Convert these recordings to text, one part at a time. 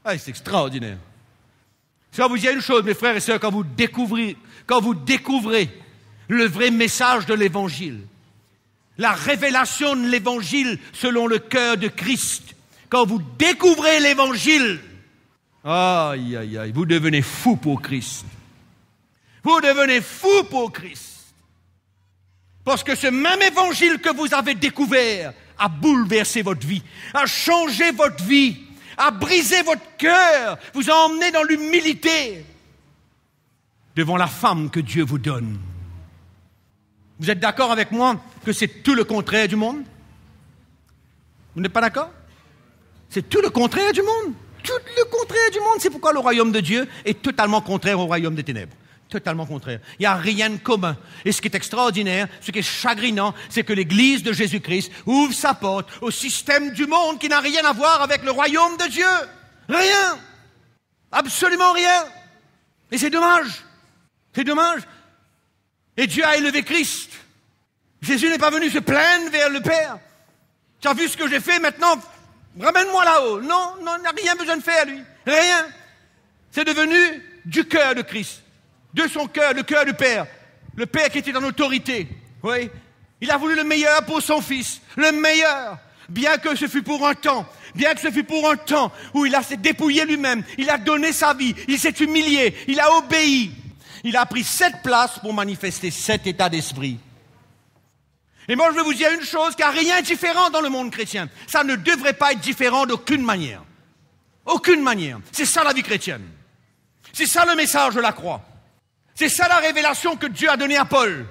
Ah, c'est extraordinaire. Je vais vous dire une chose, mes frères et sœurs, quand vous découvrez le vrai message de l'Évangile, la révélation de l'Évangile selon le cœur de Christ, quand vous découvrez l'Évangile, aïe, aïe, aïe, vous devenez fou pour Christ. Vous devenez fou pour Christ. Parce que ce même Évangile que vous avez découvert a bouleversé votre vie, a changé votre vie, a brisé votre cœur, vous a emmené dans l'humilité devant la femme que Dieu vous donne. Vous êtes d'accord avec moi que c'est tout le contraire du monde? Vous n'êtes pas d'accord? C'est tout le contraire du monde. Tout le contraire du monde. C'est pourquoi le royaume de Dieu est totalement contraire au royaume des ténèbres. Totalement contraire. Il n'y a rien de commun. Et ce qui est extraordinaire, ce qui est chagrinant, c'est que l'Église de Jésus-Christ ouvre sa porte au système du monde qui n'a rien à voir avec le royaume de Dieu. Rien. Absolument rien. Et c'est dommage. C'est dommage. Et Dieu a élevé Christ. Jésus n'est pas venu se plaindre vers le Père. Tu as vu ce que j'ai fait, maintenant, ramène-moi là-haut. Non, il n'a rien besoin de faire, lui. Rien. C'est devenu du cœur de Christ. De son cœur, le cœur du Père. Le Père qui était en autorité. Oui. Il a voulu le meilleur pour son Fils. Le meilleur. Bien que ce fût pour un temps. Bien que ce fût pour un temps où il a s'est dépouillé lui-même. Il a donné sa vie. Il s'est humilié. Il a obéi. Il a pris cette place pour manifester cet état d'esprit. Et moi, je vais vous dire une chose, car rien n'est différent dans le monde chrétien. Ça ne devrait pas être différent d'aucune manière. Aucune manière. C'est ça la vie chrétienne. C'est ça le message de la croix. C'est ça la révélation que Dieu a donnée à Paul.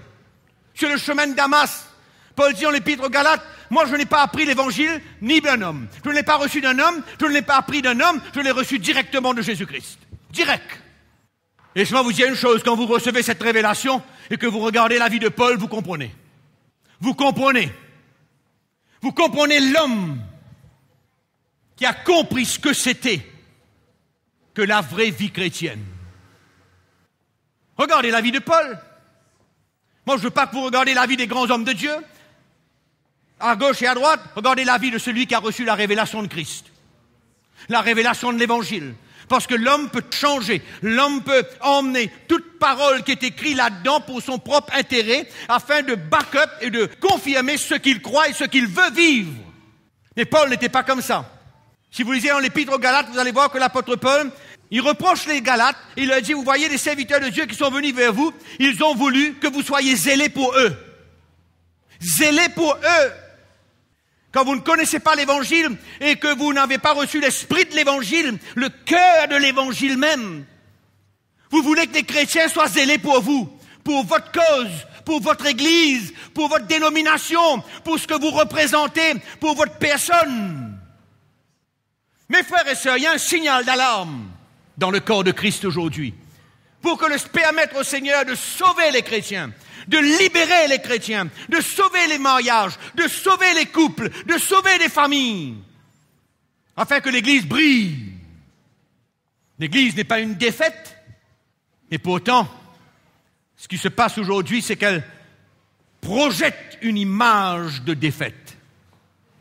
Sur le chemin de Damas, Paul dit en l'Épître aux Galates, moi je n'ai pas appris l'évangile ni d'un homme. Je ne l'ai pas reçu d'un homme, je ne l'ai pas appris d'un homme, je l'ai reçu directement de Jésus-Christ. Direct. Et je vais vous dire une chose, quand vous recevez cette révélation et que vous regardez la vie de Paul, vous comprenez. Vous comprenez. Vous comprenez l'homme qui a compris ce que c'était que la vraie vie chrétienne. Regardez la vie de Paul. Moi, je ne veux pas que vous regardiez la vie des grands hommes de Dieu. À gauche et à droite, regardez la vie de celui qui a reçu la révélation de Christ. La révélation de l'Évangile. Parce que l'homme peut changer, l'homme peut emmener toute parole qui est écrite là-dedans pour son propre intérêt, afin de back-up et de confirmer ce qu'il croit et ce qu'il veut vivre. Mais Paul n'était pas comme ça. Si vous lisez dans l'Épître aux Galates, vous allez voir que l'apôtre Paul, il reproche les Galates, il leur dit, vous voyez les serviteurs de Dieu qui sont venus vers vous, ils ont voulu que vous soyez zélés pour eux. Zélés pour eux. Quand vous ne connaissez pas l'Évangile et que vous n'avez pas reçu l'esprit de l'Évangile, le cœur de l'Évangile même, vous voulez que les chrétiens soient zélés pour vous, pour votre cause, pour votre Église, pour votre dénomination, pour ce que vous représentez, pour votre personne. Mes frères et sœurs, il y a un signal d'alarme dans le corps de Christ aujourd'hui, pour que le permettre au Seigneur de sauver les chrétiens, de libérer les chrétiens, de sauver les mariages, de sauver les couples, de sauver les familles, afin que l'Église brille. L'Église n'est pas une défaite, et pourtant, ce qui se passe aujourd'hui, c'est qu'elle projette une image de défaite.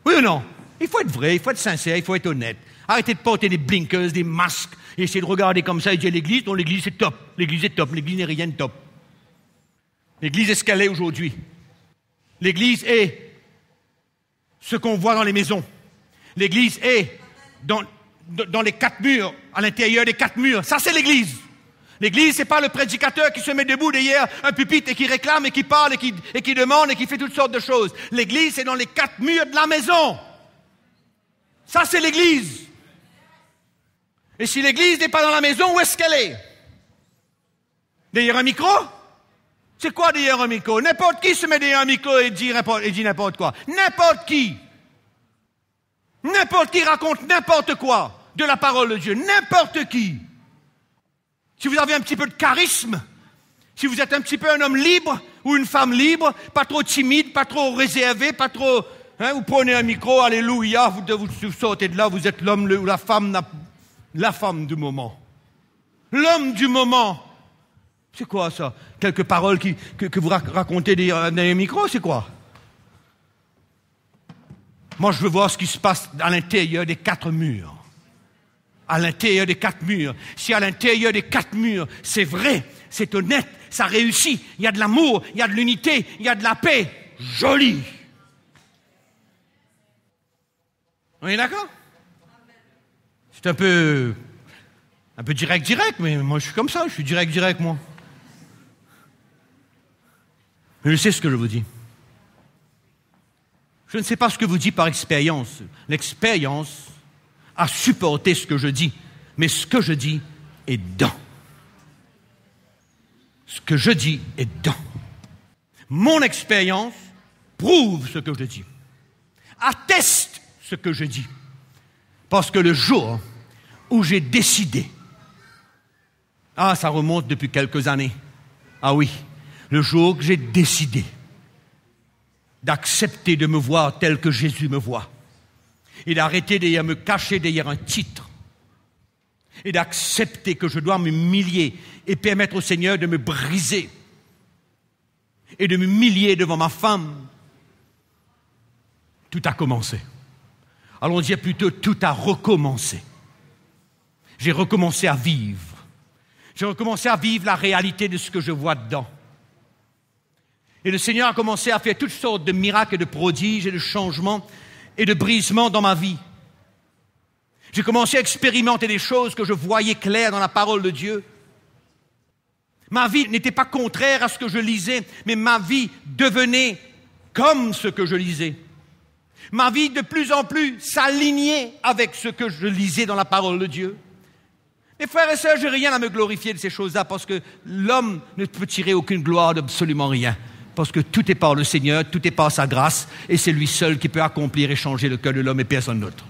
Oui ou non? Il faut être vrai, il faut être sincère, il faut être honnête. Arrêtez de porter des blinkers, des masques, et essayer de regarder comme ça et dire l'Église, non, l'Église c'est top, l'Église est top, l'Église n'est rien de top. L'Église est ce qu'elle est aujourd'hui. L'Église est ce qu'on voit dans les maisons. L'Église est dans les quatre murs, à l'intérieur des quatre murs. Ça, c'est l'Église. L'Église, c'est pas le prédicateur qui se met debout derrière un pupitre et qui réclame et qui parle et qui demande et qui fait toutes sortes de choses. L'Église, c'est dans les quatre murs de la maison. Ça, c'est l'Église. Et si l'Église n'est pas dans la maison, où est-ce qu'elle est? Derrière un micro? C'est quoi derrière un micro? N'importe qui se met derrière un micro et dit n'importe quoi. N'importe qui. N'importe qui raconte n'importe quoi de la parole de Dieu. N'importe qui. Si vous avez un petit peu de charisme, si vous êtes un petit peu un homme libre ou une femme libre, pas trop timide, pas trop réservé, pas trop... vous prenez un micro, alléluia, vous sortez de là, vous êtes l'homme ou la femme du moment. L'homme du moment. C'est quoi ça? Quelques paroles que vous racontez derrière un micro, c'est quoi? Moi, je veux voir ce qui se passe à l'intérieur des quatre murs. à l'intérieur des 4 murs, si à l'intérieur des 4 murs, c'est vrai, c'est honnête, ça réussit, il y a de l'amour, il y a de l'unité, il y a de la paix, joli. On est d'accord? C'est un peu direct, mais moi je suis comme ça, je suis direct, moi. Mais je sais ce que je vous dis. Je ne sais pas ce que vous dites par expérience. L'expérience a supporté ce que je dis, mais ce que je dis est dedans. Ce que je dis est dedans. Mon expérience prouve ce que je dis, atteste ce que je dis. Parce que le jour où j'ai décidé, ça remonte depuis quelques années, oui, le jour que j'ai décidé d'accepter de me voir tel que Jésus me voit, et d'arrêter de me cacher derrière un titre, et d'accepter que je dois m'humilier et permettre au Seigneur de me briser, et de m'humilier devant ma femme, tout a commencé. Allons dire plutôt, tout a recommencé. J'ai recommencé à vivre. J'ai recommencé à vivre la réalité de ce que je vois dedans. Et le Seigneur a commencé à faire toutes sortes de miracles et de prodiges et de changements et de brisements dans ma vie. J'ai commencé à expérimenter des choses que je voyais claires dans la parole de Dieu. Ma vie n'était pas contraire à ce que je lisais, mais ma vie devenait comme ce que je lisais. Ma vie de plus en plus s'alignait avec ce que je lisais dans la parole de Dieu. Mes frères et sœurs, je n'ai rien à me glorifier de ces choses-là parce que l'homme ne peut tirer aucune gloire d'absolument rien. Parce que tout est par le Seigneur, tout est par sa grâce et c'est lui seul qui peut accomplir et changer le cœur de l'homme et personne d'autre.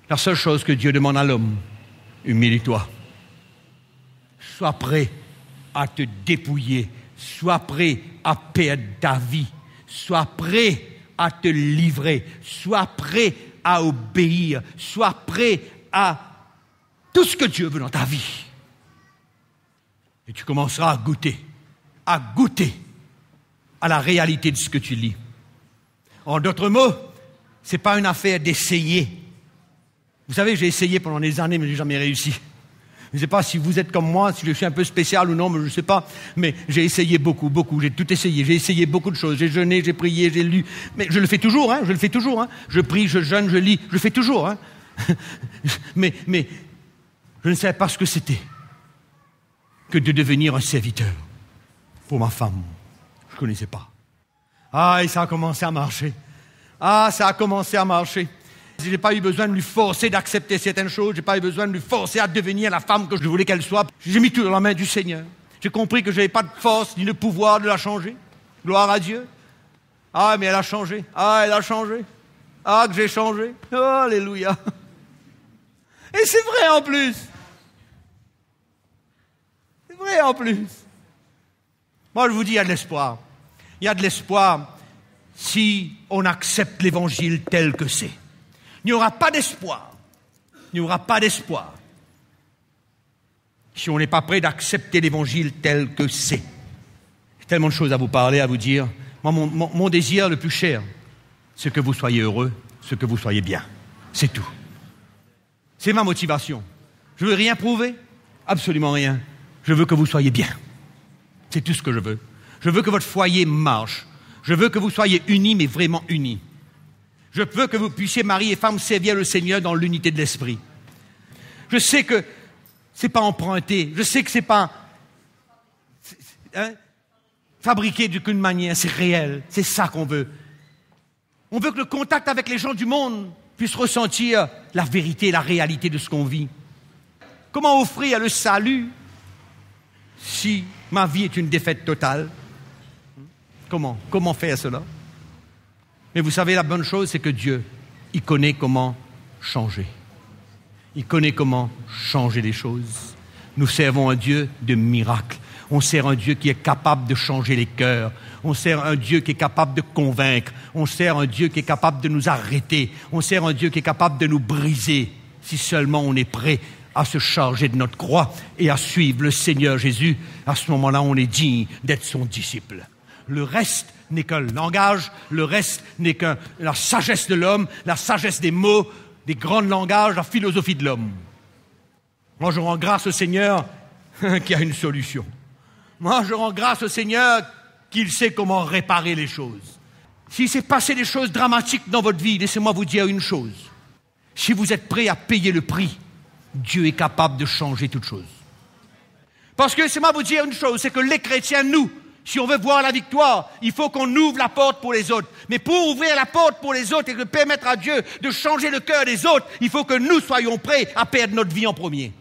La seule chose que Dieu demande à l'homme, humilie-toi. Sois prêt à te dépouiller. Sois prêt à perdre ta vie. Sois prêt à te livrer. Sois prêt à obéir. Sois prêt à tout ce que Dieu veut dans ta vie. Et tu commenceras à goûter à la réalité de ce que tu lis. En d'autres mots, ce n'est pas une affaire d'essayer. Vous savez, j'ai essayé pendant des années, mais je n'ai jamais réussi. Je ne sais pas si vous êtes comme moi, si je suis un peu spécial ou non, mais je ne sais pas. Mais j'ai essayé beaucoup. J'ai tout essayé. J'ai essayé beaucoup de choses. J'ai jeûné, j'ai prié, j'ai lu. Mais je le fais toujours, je le fais toujours. Je prie, je jeûne, je lis. Je le fais toujours. Mais je ne savais pas ce que c'était que de devenir un serviteur pour ma femme. Je ne connaissais pas. Et ça a commencé à marcher. Ça a commencé à marcher. Je n'ai pas eu besoin de lui forcer d'accepter certaines choses. Je n'ai pas eu besoin de lui forcer à devenir la femme que je voulais qu'elle soit. J'ai mis tout dans la main du Seigneur. J'ai compris que je n'avais pas de force ni de pouvoir de la changer. Gloire à Dieu. Mais elle a changé. Elle a changé. Que j'ai changé. Alléluia. Et c'est vrai en plus. C'est vrai en plus. Moi, je vous dis, il y a de l'espoir. Il y a de l'espoir si on accepte l'Évangile tel que c'est. Il n'y aura pas d'espoir. Il n'y aura pas d'espoir si on n'est pas prêt d'accepter l'Évangile tel que c'est. J'ai tellement de choses à vous parler, à vous dire. Moi, mon désir le plus cher, c'est que vous soyez heureux, c'est que vous soyez bien. C'est tout. C'est ma motivation. Je ne veux rien prouver, absolument rien. Je veux que vous soyez bien. C'est tout ce que je veux. Je veux que votre foyer marche. Je veux que vous soyez unis, mais vraiment unis. Je veux que vous puissiez, mari et femme, servir le Seigneur dans l'unité de l'esprit. Je sais que c'est pas emprunté. Je sais que c'est pas fabriqué d'aucune manière. C'est réel. C'est ça qu'on veut. On veut que le contact avec les gens du monde puisse ressentir la vérité, la réalité de ce qu'on vit. Comment offrir le salut si ma vie est une défaite totale? Comment faire cela? Mais vous savez, la bonne chose, c'est que Dieu, il connaît comment changer. Il connaît comment changer les choses. Nous servons un Dieu de miracles. On sert un Dieu qui est capable de changer les cœurs. On sert un Dieu qui est capable de convaincre. On sert un Dieu qui est capable de nous arrêter. On sert un Dieu qui est capable de nous briser, si seulement on est prêt à se charger de notre croix et à suivre le Seigneur Jésus. À ce moment-là, on est digne d'être son disciple. Le reste n'est qu'un langage, le reste n'est que la sagesse de l'homme, la sagesse des mots, des grands langages, la philosophie de l'homme. Moi, je rends grâce au Seigneur qu'il y a une solution. Moi, je rends grâce au Seigneur qu'il sait comment réparer les choses. S'il s'est passé des choses dramatiques dans votre vie, laissez-moi vous dire une chose. Si vous êtes prêt à payer le prix, Dieu est capable de changer toute chose. Parce que laissez-moi vous dire une chose, c'est que les chrétiens, nous, si on veut voir la victoire, il faut qu'on ouvre la porte pour les autres. Mais pour ouvrir la porte pour les autres et de permettre à Dieu de changer le cœur des autres, il faut que nous soyons prêts à perdre notre vie en premier.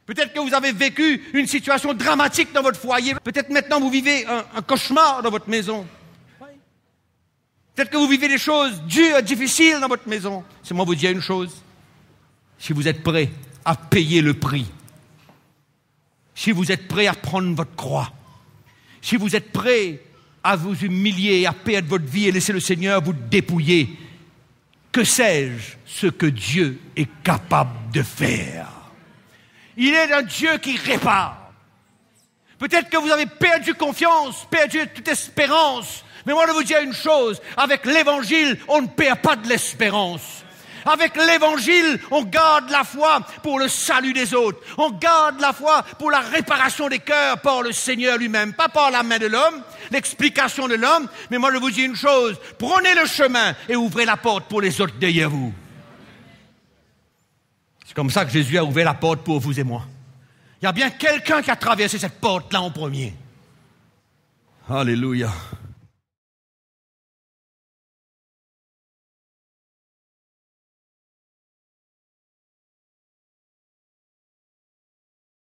Peut-être que vous avez vécu une situation dramatique dans votre foyer. Peut-être maintenant vous vivez un cauchemar dans votre maison. Peut-être que vous vivez des choses dures, difficiles dans votre maison. C'est moi vous dire une chose. Si vous êtes prêts à payer le prix, si vous êtes prêts à prendre votre croix, si vous êtes prêts à vous humilier, à perdre votre vie et laisser le Seigneur vous dépouiller, que sais-je ce que Dieu est capable de faire? Il est un Dieu qui répare. Peut-être que vous avez perdu confiance, perdu toute espérance. Mais moi, je vais vous dire une chose. Avec l'Évangile, on ne perd pas de l'espérance. Avec l'Évangile, on garde la foi pour le salut des autres. On garde la foi pour la réparation des cœurs par le Seigneur lui-même. Pas par la main de l'homme, l'explication de l'homme. Mais moi, je vous dis une chose. Prenez le chemin et ouvrez la porte pour les autres derrière vous. C'est comme ça que Jésus a ouvert la porte pour vous et moi. Il y a bien quelqu'un qui a traversé cette porte-là en premier. Alléluia.